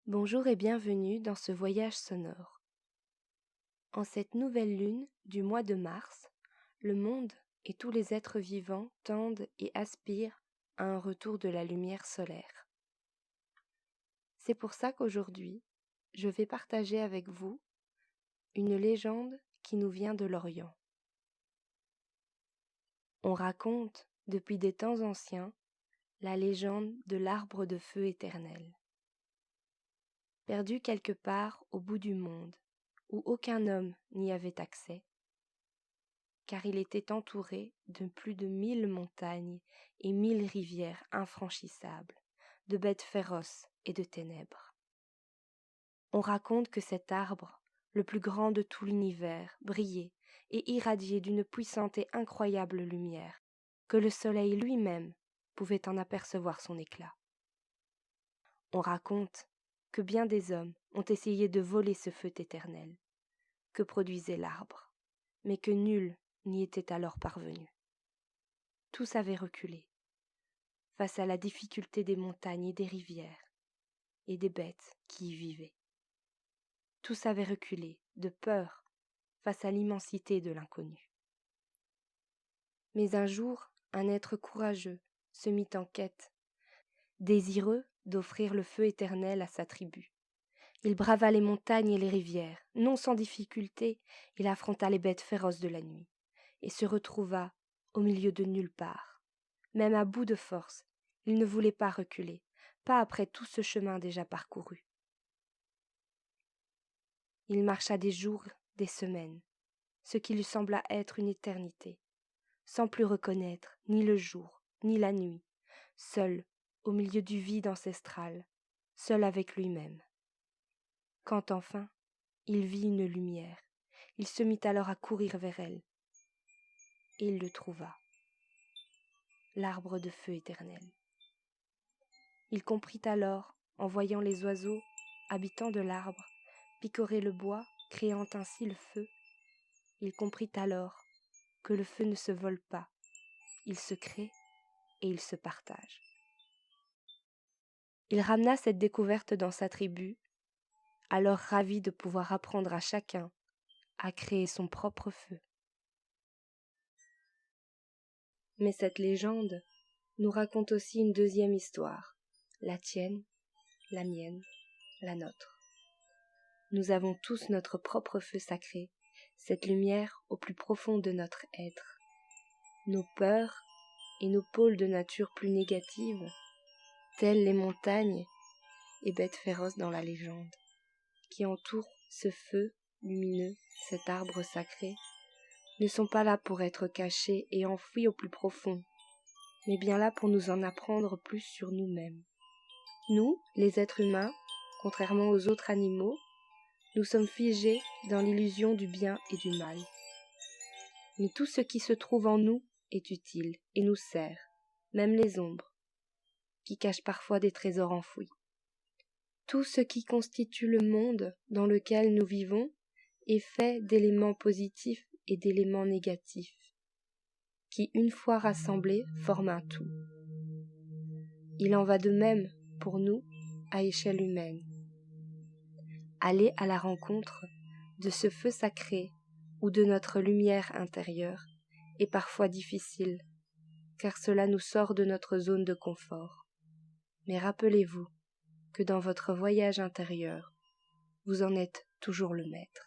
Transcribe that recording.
Bonjour et bienvenue dans ce voyage sonore. En cette nouvelle lune du mois de mars, le monde et tous les êtres vivants tendent et aspirent à un retour de la lumière solaire. C'est pour ça qu'aujourd'hui, je vais partager avec vous une légende qui nous vient de l'Orient. On raconte, depuis des temps anciens, la légende de l'arbre de feu éternel. Perdu quelque part au bout du monde, où aucun homme n'y avait accès, car il était entouré de plus de 1000 montagnes et 1000 rivières infranchissables, de bêtes féroces et de ténèbres. On raconte que cet arbre, le plus grand de tout l'univers, brillait et irradiait d'une puissante et incroyable lumière, que le soleil lui-même pouvait en apercevoir son éclat. On raconte que bien des hommes ont essayé de voler ce feu éternel que produisait l'arbre, mais que nul n'y était alors parvenu. Tous avaient reculé face à la difficulté des montagnes et des rivières et des bêtes qui y vivaient. Tous avaient reculé de peur face à l'immensité de l'inconnu. Mais un jour, un être courageux se mit en quête, désireux d'offrir le feu éternel à sa tribu. Il brava les montagnes et les rivières, non sans difficulté, il affronta les bêtes féroces de la nuit, et se retrouva au milieu de nulle part. Même à bout de force, il ne voulait pas reculer, pas après tout ce chemin déjà parcouru. Il marcha des jours, des semaines, ce qui lui sembla être une éternité, sans plus reconnaître ni le jour, ni la nuit, seul au milieu du vide ancestral, seul avec lui-même. Quand enfin, il vit une lumière, il se mit alors à courir vers elle, et il le trouva, l'arbre de feu éternel. Il comprit alors, en voyant les oiseaux, habitants de l'arbre, picorer le bois, créant ainsi le feu, il comprit alors que le feu ne se vole pas, il se crée et il se partage. Il ramena cette découverte dans sa tribu, alors ravi de pouvoir apprendre à chacun à créer son propre feu. Mais cette légende nous raconte aussi une deuxième histoire, la tienne, la mienne, la nôtre. Nous avons tous notre propre feu sacré, cette lumière au plus profond de notre être. Nos peurs et nos pôles de nature plus négatives, telles les montagnes et bêtes féroces dans la légende, qui entourent ce feu lumineux, cet arbre sacré, ne sont pas là pour être cachés et enfouis au plus profond, mais bien là pour nous en apprendre plus sur nous-mêmes. Nous, les êtres humains, contrairement aux autres animaux, nous sommes figés dans l'illusion du bien et du mal. Mais tout ce qui se trouve en nous est utile et nous sert, même les ombres, qui cachent parfois des trésors enfouis. Tout ce qui constitue le monde dans lequel nous vivons est fait d'éléments positifs et d'éléments négatifs, qui, une fois rassemblés, forment un tout. Il en va de même pour nous à échelle humaine. Aller à la rencontre de ce feu sacré ou de notre lumière intérieure est parfois difficile, car cela nous sort de notre zone de confort. Mais rappelez-vous que dans votre voyage intérieur, vous en êtes toujours le maître.